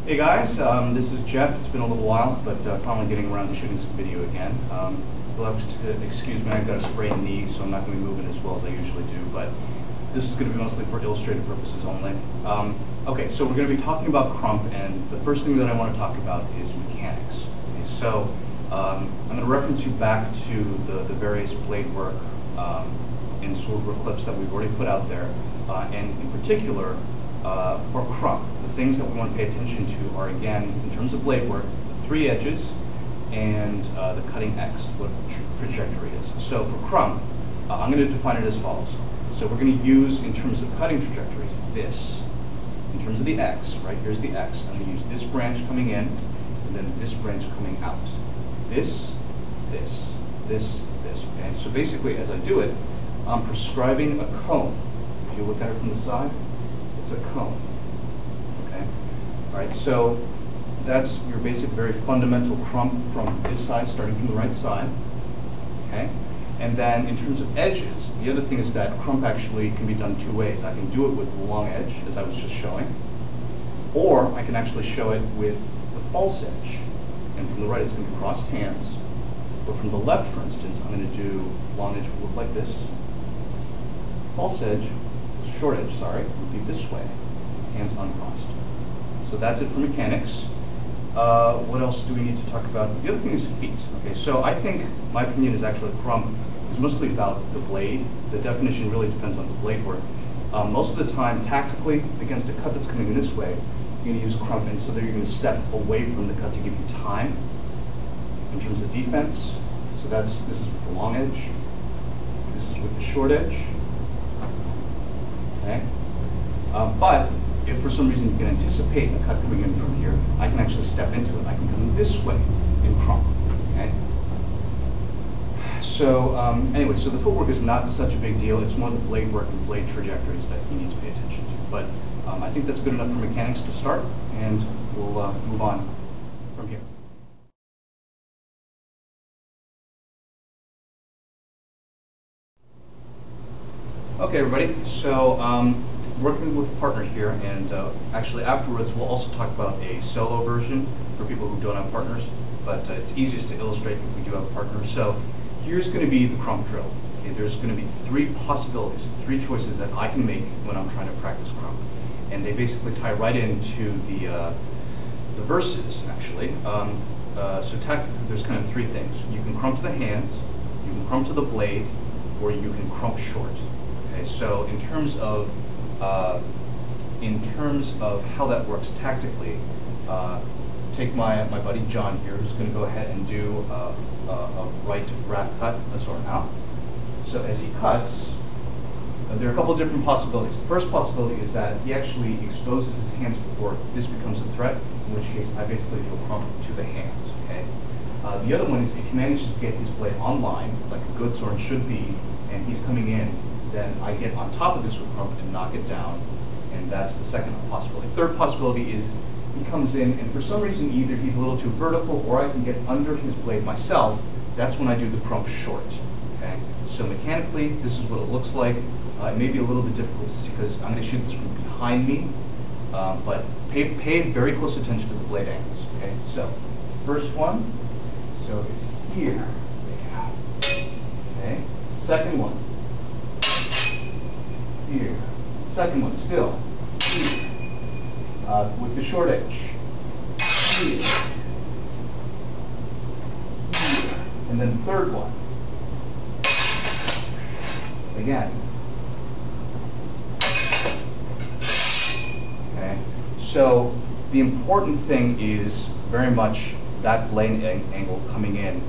Hey guys, this is Jeff. It's been a little while, but finally getting around to shooting some video again. You'll have to excuse me, I've got a sprained knee, so I'm not going to be moving as well as I usually do, but this is going to be mostly for illustrative purposes only. Okay, so we're going to be talking about Crump, and the first thing that I want to talk about is mechanics. Okay, so I'm going to reference you back to the various blade work and sword work clips that we've already put out there, and in particular, for Crump, the things that we want to pay attention to are, again, in terms of blade work, the 3 edges and the cutting X, what trajectory is. So for Crump, I'm going to define it as follows. So we're going to use, in terms of cutting trajectories, this. In terms of the X, right, here's the X. I'm going to use this branch coming in, and then this branch coming out. This, this, this, this, okay? So basically, as I do it, I'm prescribing a cone. If you look at it from the side, it's a cone, okay? All right, so that's your basic, very fundamental Crump from this side, starting from the right side, okay? And then in terms of edges, the other thing is that Crump actually can be done 2 ways. I can do it with the long edge, as I was just showing, or I can actually show it with the false edge. And from the right, it's going to be crossed hands. Or from the left, for instance, I'm going to do long edge would look like this. False edge, short edge, sorry, would be this way, hands uncrossed. So that's it for mechanics. What else do we need to talk about? The other thing is feet. Okay, so I think, my opinion is actually Crump is mostly about the blade. The definition really depends on the blade work. Most of the time, tactically, against a cut that's coming this way, you're going to use Crump, and so there you're going to step away from the cut to give you time in terms of defense. So this is with the long edge. This is with the short edge. Okay. But if for some reason you can anticipate a cut coming in from here, I can actually step into it. I can come this way in Crump. Okay. So anyway, so the footwork is not such a big deal. It's more the blade work and blade trajectories that you need to pay attention to. But I think that's good enough for mechanics to start, and we'll move on from here. Okay, everybody. So working with a partner here, and actually afterwards we'll also talk about a solo version for people who don't have partners, but it's easiest to illustrate if we do have a partner. So here's going to be the Crump drill. Okay, there's going to be 3 possibilities, 3 choices that I can make when I'm trying to practice Crump, and they basically tie right into the verses, actually. So technically there's kind of 3 things. You can Crump to the hands, you can Crump to the blade, or you can Crump short. Okay, so in terms of how that works tactically, take my buddy John here, who's going to go ahead and do a right wrap cut, or out. So as he cuts, there are a couple of different possibilities. The first possibility is that he actually exposes his hands before this becomes a threat, in which case I basically do a Crump to the hands. Okay. The other one is if he manages to get his blade online, like a good sword should be, and he's coming in, then I get on top of this with Crump and knock it down, and that's the second possibility. Third possibility is he comes in, and for some reason either he's a little too vertical, or I can get under his blade myself. That's when I do the Crump short. Okay? So mechanically, this is what it looks like. It may be a little bit difficult to see because I'm going to shoot this from behind me, but pay very close attention to the blade angles. Okay? So first one, so it's here. Okay? Second one. Here. Second one, still. Here. With the short edge. Here. Here. And then third one. Again. Okay. So the important thing is very much that blade angle coming in.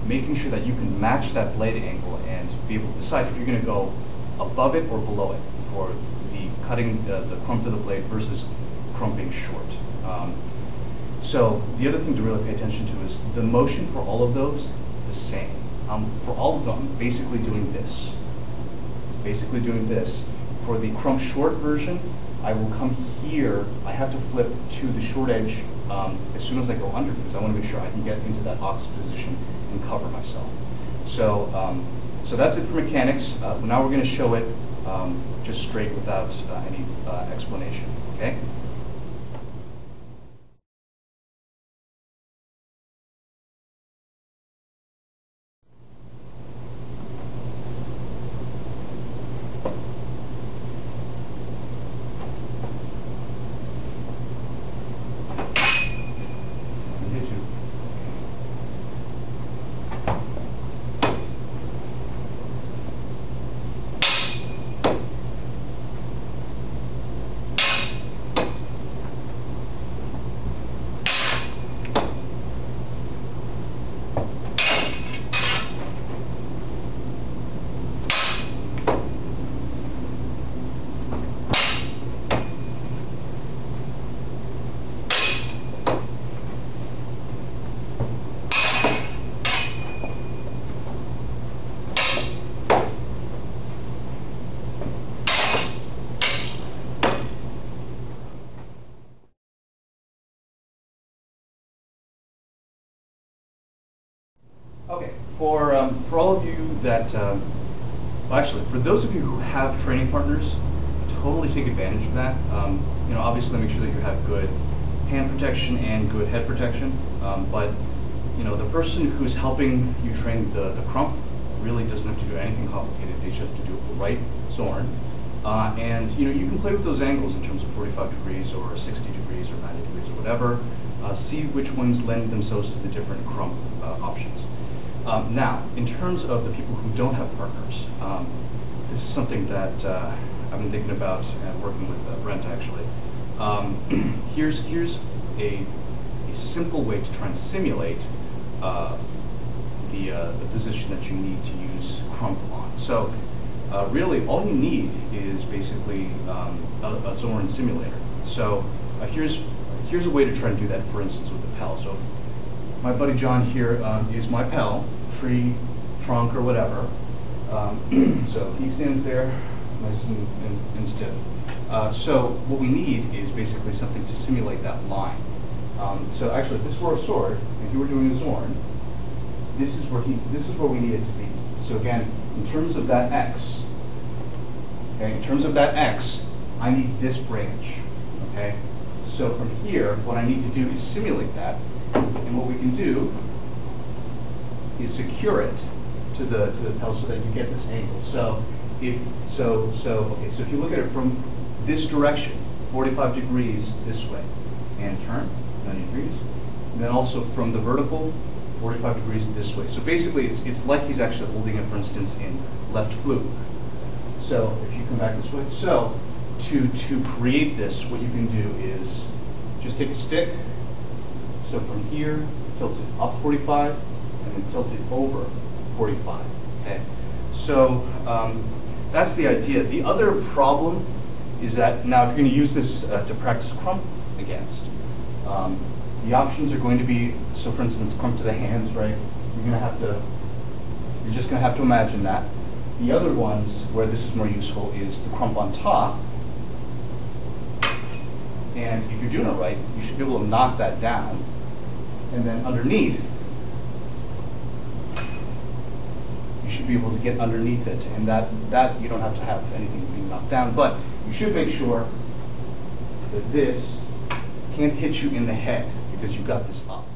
Making sure that you can match that blade angle and be able to decide if you're going to go above it or below it for the cutting the Crump to the blade versus crumping short. So the other thing to really pay attention to is the motion for all of those the same. For all of them, basically doing this. Basically doing this. For the Crump short version, I will come here. I have to flip to the short edge as soon as I go under because I want to make sure I can get into that ox position and cover myself. So So that's it for mechanics. Now we're going to show it just straight without any explanation. Okay? Okay, for all of you that, well actually, for those of you who have training partners, totally take advantage of that. Obviously make sure that you have good hand protection and good head protection, but the person who's helping you train the Crump really doesn't have to do anything complicated. They just have to do the right Zorn. And you can play with those angles in terms of 45 degrees or 60 degrees or 90 degrees or whatever. See which ones lend themselves to the different Crump options. Now, in terms of the people who don't have partners, this is something that I've been thinking about and working with Brent actually. Here's a simple way to try and simulate the position that you need to use Crump on. So really all you need is basically a Zorn simulator. So here's a way to try and do that, for instance, with the Pel. So my buddy John here is my Pel, tree, trunk, or whatever. So he stands there nice and stiff. So what we need is basically something to simulate that line. So actually, if this were a sword, and he were doing a Zorn, this is where we need it to be. So again, in terms of that X, okay, I need this branch. Okay. So from here, what I need to do is simulate that, and what we can do is secure it to the Pel so that you get this angle. So if you look at it from this direction, 45 degrees this way, and turn 90 degrees, and then also from the vertical, 45 degrees this way. So basically, it's like he's actually holding it, for instance, in left fluke. So if you come back this way, so to create this, what you can do is just take a stick. So from here, tilt it up 45, and then tilt it over 45. Okay. So that's the idea. The other problem is that now, if you're going to use this to practice Crump against, the options are going to be, so for instance, Crump to the hands, right? You're just going to have to imagine that. The other ones where this is more useful is the Crump on top. And if you're doing it right, you should be able to knock that down. And then underneath, you should be able to get underneath it. And that you don't have to have anything being knocked down. But you should make sure that this can't hit you in the head because you've got this up.